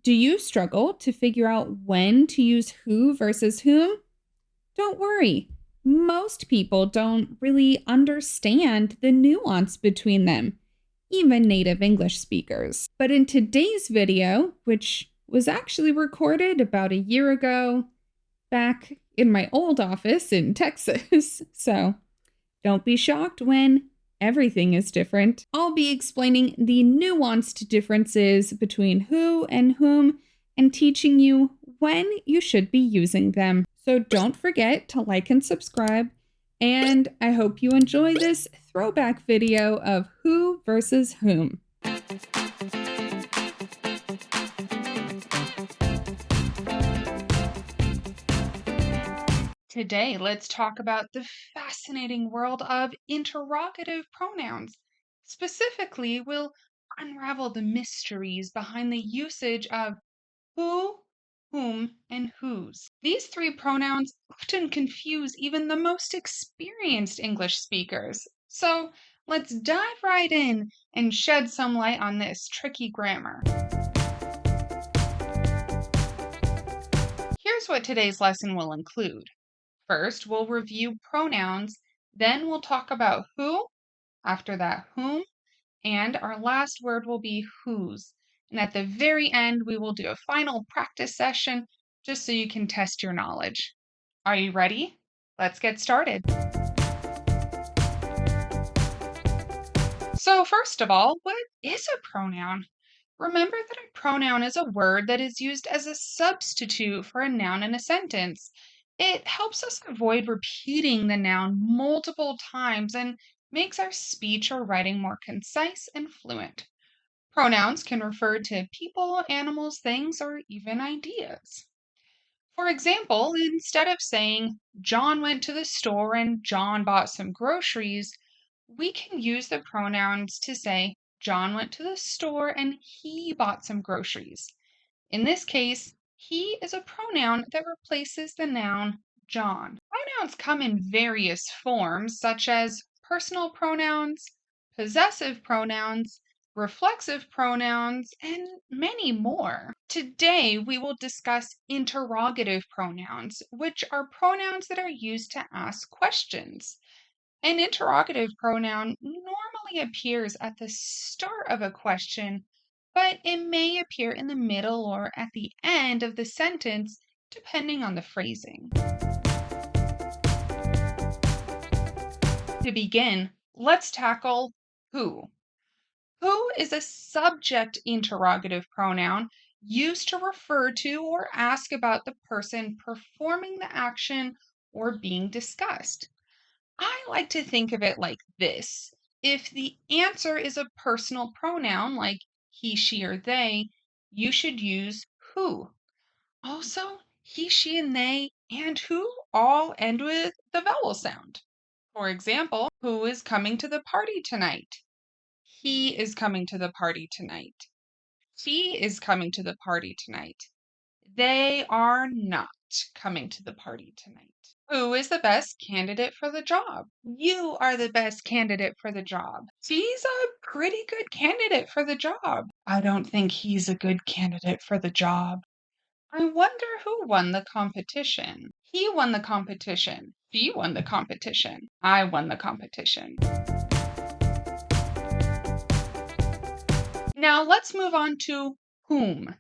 Do you struggle to figure out when to use who versus whom? Don't worry. Most people don't really understand the nuance between them, even native English speakers. But in today's video, which was actually recorded about a year ago, back in my old office in Texas, so don't be shocked when everything is different. I'll be explaining the nuanced differences between who and whom and teaching you when you should be using them. So don't forget to like and subscribe, and I hope you enjoy this throwback video of who versus whom. Today, let's talk about the fascinating world of interrogative pronouns. Specifically, we'll unravel the mysteries behind the usage of who, whom, and whose. These three pronouns often confuse even the most experienced English speakers. So let's dive right in and shed some light on this tricky grammar. Here's what today's lesson will include. First, we'll review pronouns, then we'll talk about who, after that whom, and our last word will be whose. And at the very end, we will do a final practice session just so you can test your knowledge. Are you ready? Let's get started. So first of all, what is a pronoun? Remember that a pronoun is a word that is used as a substitute for a noun in a sentence. It helps us avoid repeating the noun multiple times and makes our speech or writing more concise and fluent. Pronouns can refer to people, animals, things, or even ideas. For example, instead of saying John went to the store and John bought some groceries, we can use the pronouns to say John went to the store and he bought some groceries. In this case, he is a pronoun that replaces the noun John. Pronouns come in various forms, such as personal pronouns, possessive pronouns, reflexive pronouns, and many more. Today, we will discuss interrogative pronouns, which are pronouns that are used to ask questions. An interrogative pronoun normally appears at the start of a question, but it may appear in the middle or at the end of the sentence, depending on the phrasing. To begin, let's tackle who. Who is a subject interrogative pronoun used to refer to or ask about the person performing the action or being discussed. I like to think of it like this. If the answer is a personal pronoun like he, she, or they, you should use who. Also, he, she, and they, and who all end with the vowel sound. For example, who is coming to the party tonight? He is coming to the party tonight. She is coming to the party tonight. They are not coming to the party tonight. Who is the best candidate for the job? You are the best candidate for the job. She's a pretty good candidate for the job. I don't think he's a good candidate for the job. I wonder who won the competition. He won the competition. She won the competition. I won the competition. Now let's move on to whom.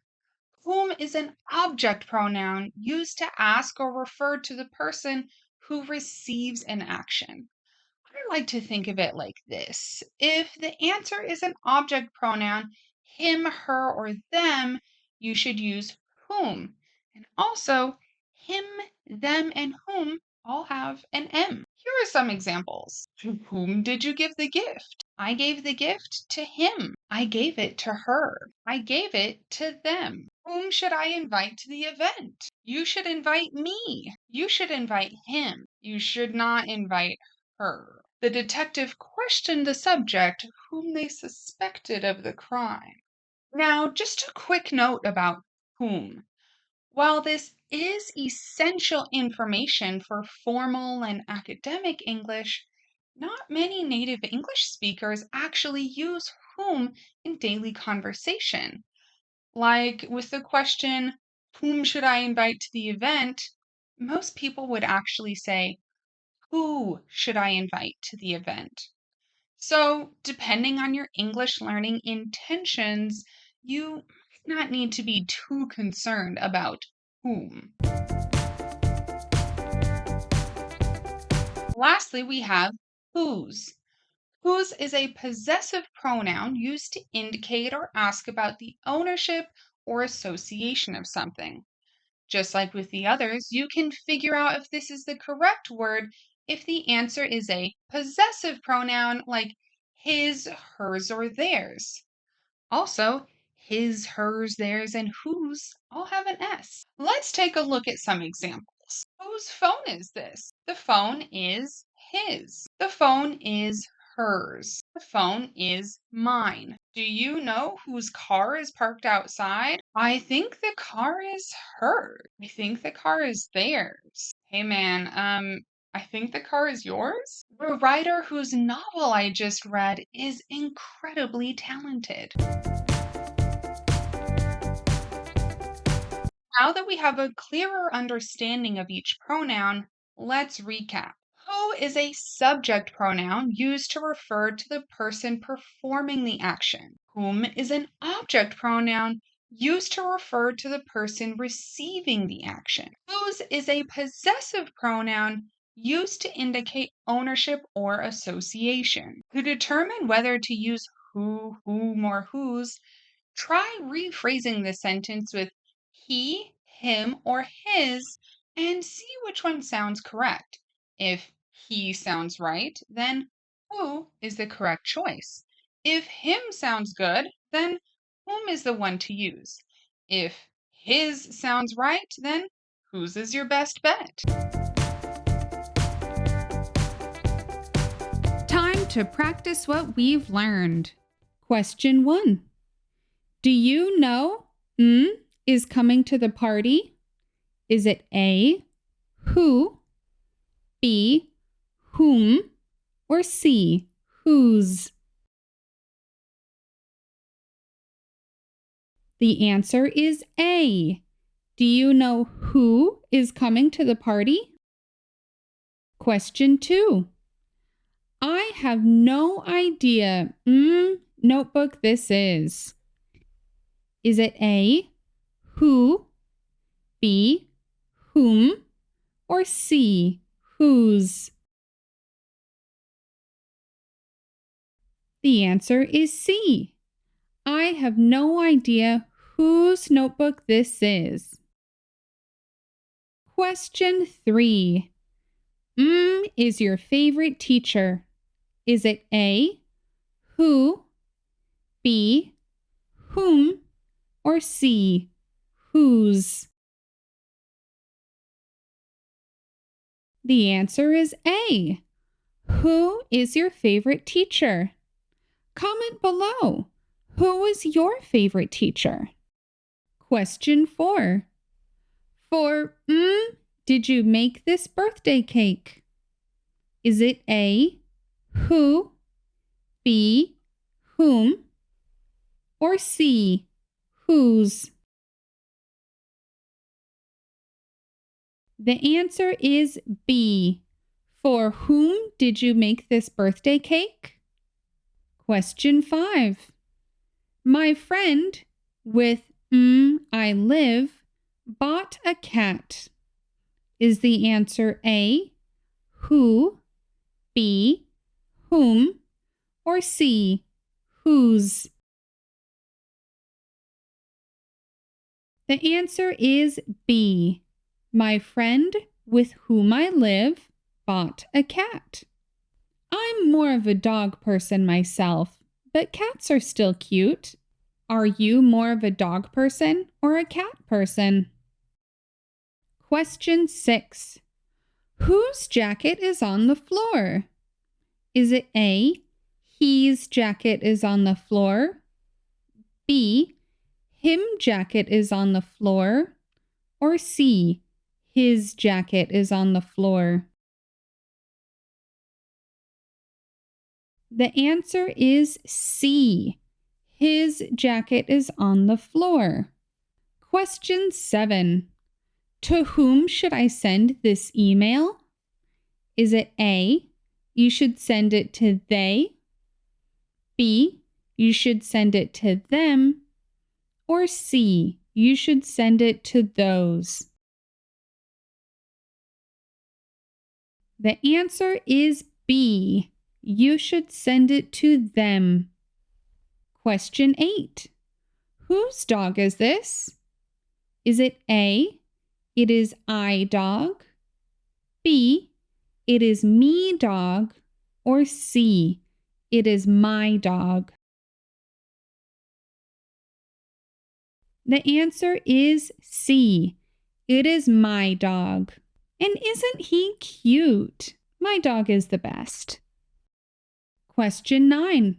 Whom is an object pronoun used to ask or refer to the person who receives an action. I like to think of it like this. If the answer is an object pronoun, him, her, or them, you should use whom. And also, him, them, and whom all have an M. Here are some examples. To whom did you give the gift? I gave the gift to him. I gave it to her. I gave it to them. Whom should I invite to the event? You should invite me. You should invite him. You should not invite her. The detective questioned the subject whom they suspected of the crime. Now, just a quick note about whom. While this is essential information for formal and academic English, not many native English speakers actually use whom in daily conversation. Like with the question, whom should I invite to the event? Most people would actually say, who should I invite to the event? So, depending on your English learning intentions, you might not need to be too concerned about whom. Lastly, we have whose. Whose is a possessive pronoun used to indicate or ask about the ownership or association of something. Just like with the others, you can figure out if this is the correct word if the answer is a possessive pronoun like his, hers, or theirs. Also, his, hers, theirs, and whose all have an S. Let's take a look at some examples. Whose phone is this? The phone is his. The phone is hers. The phone is mine. Do you know whose car is parked outside? I think the car is hers. I think the car is theirs. Hey man, I think the car is yours? The writer whose novel I just read is incredibly talented. Now that we have a clearer understanding of each pronoun, let's recap. Who is a subject pronoun used to refer to the person performing the action? Whom is an object pronoun used to refer to the person receiving the action? Whose is a possessive pronoun used to indicate ownership or association? To determine whether to use who, whom, or whose, try rephrasing the sentence with he, him, or his and see which one sounds correct. If he sounds right, then who is the correct choice? If him sounds good, then whom is the one to use? If his sounds right, then whose is your best bet? Time to practice what we've learned. Question 1. Do you know is coming to the party? Is it A, who, B, whom, or C, whose? The answer is A. Do you know who is coming to the party? Question 2. I have no idea notebook this is. Is it A, who, B, whom, or C, whose? The answer is C. I have no idea whose notebook this is. Question 3. Is your favorite teacher? Is it A, who, B, whom, or C, whose? The answer is A. Who is your favorite teacher? Comment below. Who is your favorite teacher? Question 4. For did you make this birthday cake? Is it A, who, B, whom, or C, whose? The answer is B. For whom did you make this birthday cake? Question 5. My friend with I live bought a cat. Is the answer A, who, B, whom, or C, whose? The answer is B. My friend with whom I live bought a cat. I'm more of a dog person myself, but cats are still cute. Are you more of a dog person or a cat person? Question 6. Whose jacket is on the floor? Is it A, he's jacket is on the floor, B, him jacket is on the floor, or C, his jacket is on the floor? The answer is C. His jacket is on the floor. Question 7. To whom should I send this email? Is it A, you should send it to they? B, you should send it to them? Or C, you should send it to those? The answer is B, you should send it to them. Question 8. Whose dog is this? Is it A, it is I dog? B, it is me dog? Or C, it is my dog? The answer is C, it is my dog. And isn't he cute? My dog is the best. Question 9.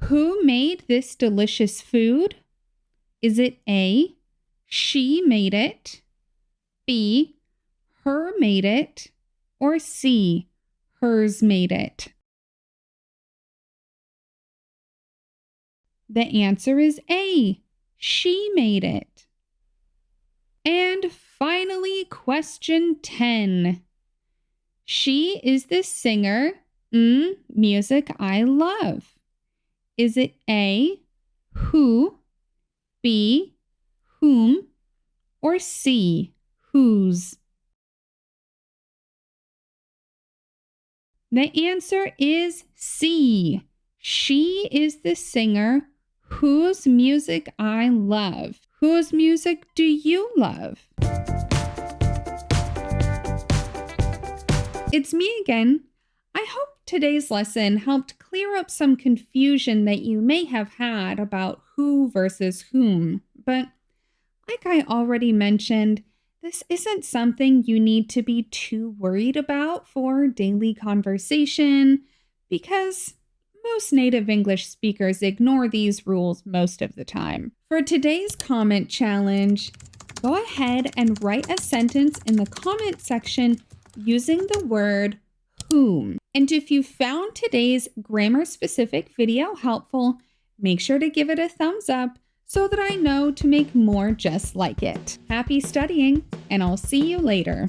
Who made this delicious food? Is it A, she made it? B, her made it? Or C, hers made it? The answer is A, she made it. And finally, question 10. She is the singer, music I love. Is it A, who, B, whom, or C, whose? The answer is C. She is the singer whose music I love. Whose music do you love? It's me again. I hope today's lesson helped clear up some confusion that you may have had about who versus whom. But like I already mentioned, this isn't something you need to be too worried about for daily conversation because most native English speakers ignore these rules most of the time. For today's comment challenge, go ahead and write a sentence in the comment section using the word whom. And if you found today's grammar-specific video helpful, make sure to give it a thumbs up so that I know to make more just like it. Happy studying, and I'll see you later.